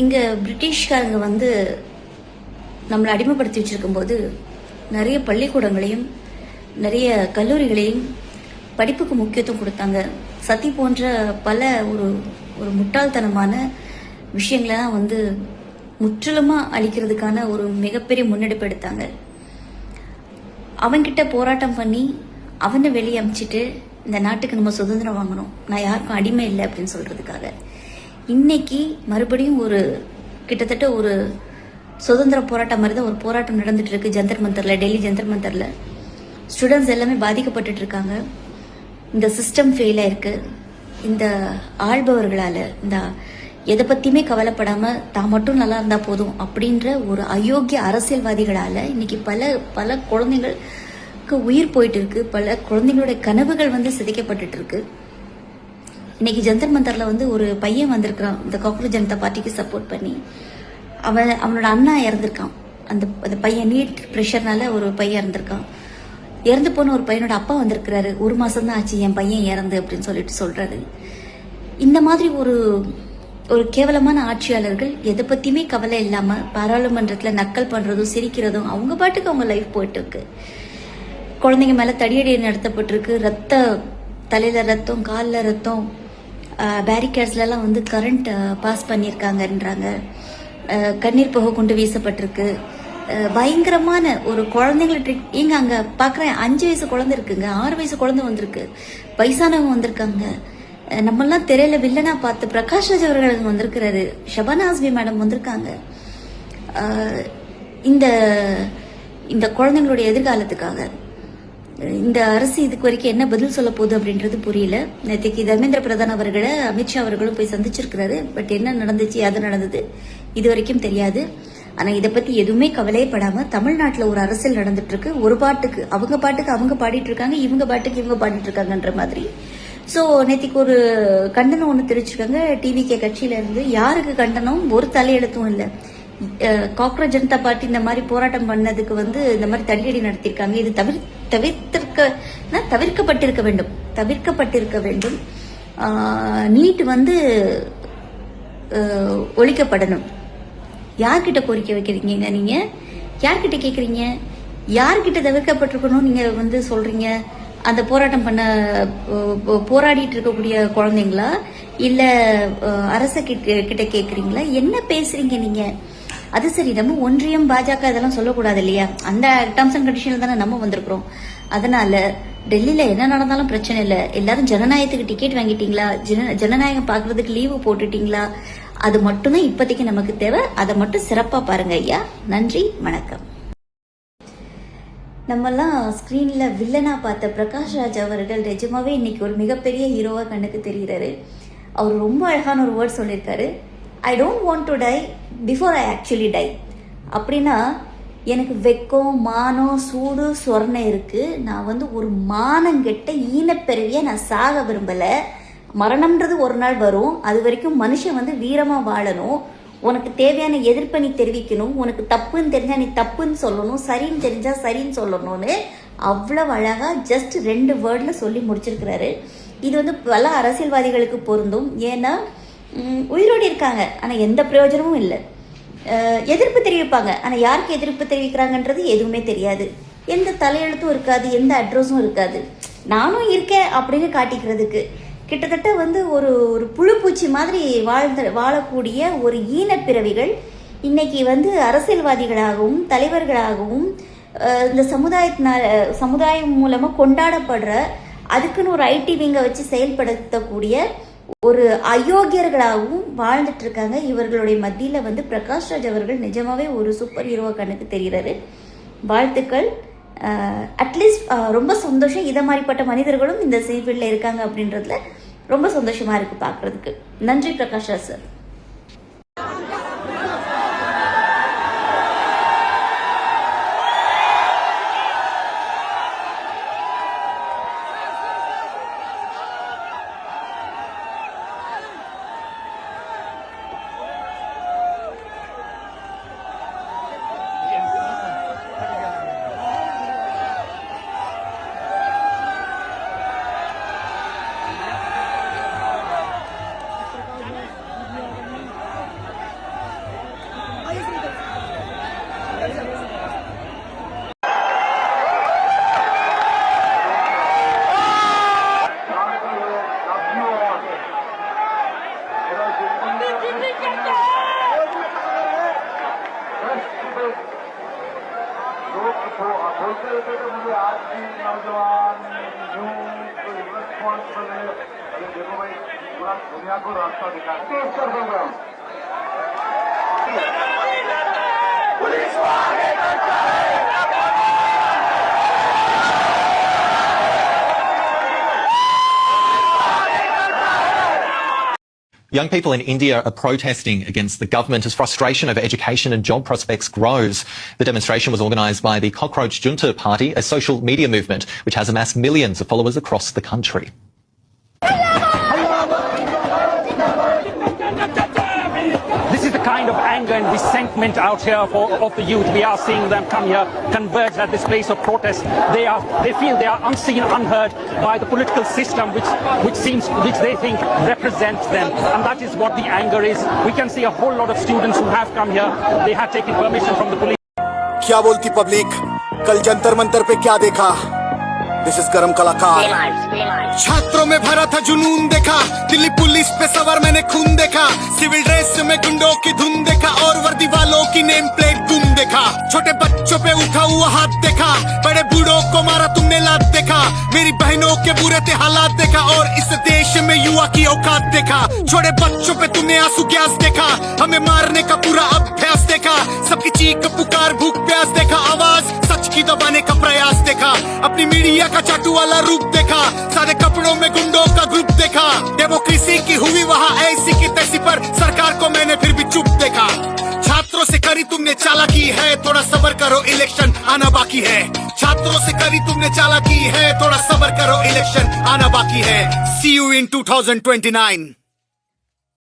இங்கே பிரிட்டிஷ்காரங்க வந்து நம்மளை அடிமைப்படுத்தி வச்சிருக்கும்போது நிறைய பள்ளிக்கூடங்களையும் நிறைய கல்லூரிகளையும் படிப்புக்கு முக்கியத்துவம் கொடுத்தாங்க. சதி போன்ற பல ஒரு ஒரு முட்டாள்தனமான விஷயங்களெல்லாம் வந்து முற்றிலுமாக அழிக்கிறதுக்கான ஒரு மிகப்பெரிய முன்னெடுப்பு எடுத்தாங்க. அவன்கிட்ட போராட்டம் பண்ணி அவனை வெளியே அமிச்சிட்டு இந்த நாட்டுக்கு நம்ம சுதந்திரம் வாங்கணும், நான் யாருக்கும் அடிமை இல்லை அப்படின்னு சொல்றதுக்காக இன்னைக்கு மறுபடியும் ஒரு கிட்டத்தட்ட ஒரு சுதந்திர போராட்டம் மாதிரி தான் ஒரு போராட்டம் நடந்துட்டு இருக்கு. ஜந்தர் மந்தர்ல, டெல்லி ஜந்தர் மந்தர்ல ஸ்டூடெண்ட்ஸ் எல்லாமே பாதிக்கப்பட்டு இருக்காங்க. இந்த சிஸ்டம் ஃபெயில் ஆயிருக்கு. இந்த ஆள்பவர்களால இந்த எதை பத்தியுமே கவலைப்படாம தான் மட்டும் நல்லா இருந்தா போதும் அப்படின்ற ஒரு அயோக்கிய அரசியல்வாதிகளால இன்னைக்கு பல பல குழந்தைங்களுக்கு உயிர் போயிட்டு இருக்கு. பல குழந்தைங்களுடைய கனவுகள் வந்து சிதைக்கப்பட்டு இருக்கு. இன்னைக்கு ஜந்தர் மந்தர்ல வந்து ஒரு பையன் வந்திருக்கான், இந்த காக்ரோச் ஜனதா பார்ட்டிக்கு சப்போர்ட் பண்ணி. அவனோட அண்ணா இறந்திருக்கான். அந்த பையன் நீட் ப்ரெஷர்னால ஒரு பையன் இறந்திருக்கான். இறந்து போன ஒரு பையனோட அப்பா வந்திருக்கிறாரு. 1 மாசம் தான் ஆச்சு என் பையன் இறந்து அப்படின்னு சொல்லிட்டு சொல்றாரு. இந்த மாதிரி ஒரு ஒரு கேவலமான ஆட்சியாளர்கள் எதை பத்தியுமே கவலை இல்லாம பாராளுமன்றத்துல நக்கல் பண்றதும் சிரிக்கிறதும் அவங்க பாட்டுக்கு அவங்க லைஃப் போயிட்டு இருக்கு. குழந்தைங்க மேல தடியடி நடத்தப்பட்டிருக்கு. தலையில ரத்தம், காலில் ரத்தம், பேரிகேட்ஸ்ல எல்லாம் வந்து கரண்ட் பாஸ் பண்ணியிருக்காங்கன்றாங்க. கண்ணீர் புகை கொண்டு வீசப்பட்டிருக்கு. பயங்கரமான ஒரு குழந்தைங்களை ஏங்க அங்க பாக்குறேன் 5 வயசு குழந்தை இருக்குங்க, 6 வயசு குழந்தை வந்திருக்கு, வயசானவங்க வந்திருக்காங்க. நம்மெல்லாம் திரையில வில்லனா பார்த்து பிரகாஷ் ராஜ் அவர்கள் வந்திருக்கிறாரு, ஷபானா ஆஸ்மி மேடம் வந்திருக்காங்க. இந்த இந்த குழந்தைங்களுடைய எதிர்காலத்துக்காக இந்த அரசு இதுக்கு வரைக்கும் என்ன பதில் சொல்ல போகுது அப்படின்றது புரியல. நேற்றுக்கு தர்மேந்திர பிரதான் அவர்களை அமித்ஷா அவர்களும் போய் சந்திச்சிருக்கிறாரு. பட் என்ன நடந்துச்சு, அது நடந்தது இது வரைக்கும் தெரியாது. ஆனா இதை பத்தி எதுவுமே கவலையே படாம தமிழ்நாட்டுல ஒரு அரசியல் நடந்துட்டு இருக்கு. ஒரு பாட்டுக்கு அவங்க பாடிட்டு இருக்காங்க, இவங்க பாட்டுக்கு இவங்க பாடிட்டு இருக்காங்கன்ற மாதிரி. சோ நேற்றுக்கு ஒரு கண்டனம் ஒண்ணு தெரிவிச்சிருக்காங்க டிவிகே கட்சியில இருந்து. யாருக்கு கண்டனம்? ஒரு தலையெழுத்தும் இல்ல. காக்ரோச் ஜனதா பார்ட்டி இந்த மாதிரி போராட்டம் பண்ணதுக்கு வந்து இந்த மாதிரி தடியடி நடத்திருக்காங்க. இது தவிர்க்கப்பட்டிருக்க வேண்டும். நீட் வந்து ஒழிக்கப்படணும். யார்கிட்ட கோரிக்கை வைக்கிறீங்க? நீங்க யார்கிட்ட கேக்குறீங்க? யார்கிட்ட தவிர்க்கப்பட்டிருக்கணும் நீங்க வந்து சொல்றீங்க? அந்த போராட்டம் போராடிட்டு இருக்கக்கூடிய குழந்தைங்களா இல்ல அரச கிட்ட கேக்குறீங்களா? என்ன பேசுறீங்க நீங்க? அது சரி, நம்ம ஒன்றியம் பாஜக இதெல்லாம் சொல்லக்கூடாது இல்லையா? அந்த டர்ம்ஸ் அண்ட் கண்டிஷன்ல தானே நம்ம வந்திருக்கிறோம். அதனால டெல்லியில என்ன நடந்தாலும் பிரச்சனை இல்லை. எல்லாரும் ஜனநாயகத்துக்கு டிக்கெட் வாங்கிட்டீங்களா? ஜனநாயகம் பாக்குறதுக்கு லீவு போட்டுட்டீங்களா? அது மட்டும்தான் இப்போதைக்கு நமக்கு தேவை. அதை மட்டும் சிறப்பா பாருங்க ஐயா. நன்றி, வணக்கம். நம்மெல்லாம் ஸ்கிரீன்ல வில்லனா பார்த்த பிரகாஷ் ராஜ் அவர்கள் நிஜமாவே இன்னைக்கு ஒரு மிகப்பெரிய ஹீரோவா கண்ணுக்கு தெரிகிறாரு. அவர் ரொம்ப அழகான ஒரு வேர்ட் சொல்லியிருக்காரு, I don't want to die before I actually die. அப்படின்னா எனக்கு வெக்கம், மானம், சூடு, சொரணை இருக்கு. நான் வந்து ஒரு மானங்கெட்ட ஈனப்பிறவிய நான் சாக விரும்பல. மரணம்ன்றது ஒரு நாள் வரும். அது வரைக்கும் மனுஷன் வந்து வீரமா வாழணும். உனக்கு தேவையான எதிர்ப்பை நீ தெரிவிக்கணும். உனக்கு தப்புன்னு தெரிஞ்சா நீ தப்புன்னு சொல்லணும், சரின்னு தெரிஞ்சா சரின்னு சொல்லணும்னு அவ்வளவு அழகா ஜஸ்ட் 2 வேர்ட்ல சொல்லி முடிச்சிருக்கிறாரு. இது வந்து பல அரசியல்வாதிகளுக்கு பொருந்தும். ஏன்னா உயிரோடு இருக்காங்க, ஆனா எந்த பிரயோஜனமும் இல்லை. எதிர்ப்பு தெரிவிப்பாங்க, ஆனா யாருக்கு எதிர்ப்பு தெரிவிக்கிறாங்கன்றது எதுவுமே தெரியாது. எந்த தலையெழுத்தும் இருக்காது, எந்த அட்ரஸும் இருக்காது. நானும் இருக்கேன் அப்படின்னு காட்டிக்கிறதுக்கு கிட்டத்தட்ட வந்து ஒரு ஒரு புழுப்பூச்சி மாதிரி வாழக்கூடிய ஒரு ஈனப்பிறவிகள் இன்னைக்கு வந்து அரசியல்வாதிகளாகவும் தலைவர்களாகவும் இந்த சமுதாயம் மூலமா கொண்டாடப்படுற, அதுக்குன்னு ஒரு ஐடி விங்க வச்சு செயல்படுத்தக்கூடிய ஒரு அயோக்கியர்களாகவும் வாழ்ந்துட்டு இருக்காங்க. இவர்களுடைய மத்தியில வந்து பிரகாஷ் ராஜ் அவர்கள் நிஜமாவே ஒரு சூப்பர் ஹீரோவா கண்ணுக்கு தெரிகிறாரு. வாழ்த்துக்கள். அட்லீஸ்ட் ரொம்ப சந்தோஷம். இதை மாதிரிப்பட்ட மனிதர்களும் இந்த ஃபீல்டில் இருக்காங்க அப்படின்றதுல ரொம்ப சந்தோஷமா இருக்கு பார்க்கறதுக்கு. நன்றி பிரகாஷ் ராஜ் சார். नौजवान यूथ रिस्पॉन्सिबल है। अरे देखो भाई, पूरा दुनिया को रास्ता दिखा पेश कर दूंगा। पुलिस को आगे करता है। Young people in India are protesting against the government as frustration over education and job prospects grows. The demonstration was organised by the Cockroach Junta Party, a social media movement which has amassed millions of followers across the country. This is the kind of anger and resentment out here of the youth. We are seeing them come here, converge at this place of protest. They feel they are unseen, unheard by the political system, which they think represents them, and that is what the anger is. We can see a whole lot of students who have come here. They have taken permission from the police. क्या बोलती public? कल जंतर मंतर पे क्या देखा? This is गरम कलाकार। छात्रों में भरा था जुनून देखा, दिल्ली पुलिस पे सवार मैंने खून देखा, सिविल ड्रेस में गुंडों की धुन देखा और वर्दी वालों की नेम प्लेट गुम देखा, छोटे बच्चों पे उठा हुआ हाथ देखा, बड़े बूढ़ों को मारा तुमने लात देखा, मेरी बहनों के बुरे थे हालात देखा और इस देश में युवा की औकात देखा, छोटे बच्चों पे तुमने आंसू गैस देखा, हमें मारने का पूरा अभ्यास देखा, सबकी चीख पुकार भूख प्यास देखा, आवाज सच की दबाने का प्रयास देखा, अपनी मीडिया का चाटू वाला रूप देखा, सारे कपड़ों में गुंडों का ग्रुप देखा, डेमोक्रेसी की हुई वहाँ ऐसी की तैसी पर सरकार को मैंने फिर भी चुप देखा, छात्रों से करी तुमने चालाकी है, थोड़ा सब्र करो इलेक्शन आना बाकी है, छात्रों से करी तुमने चालाकी है, थोड़ा सब्र करो इलेक्शन आना बाकी है। See you in 2029।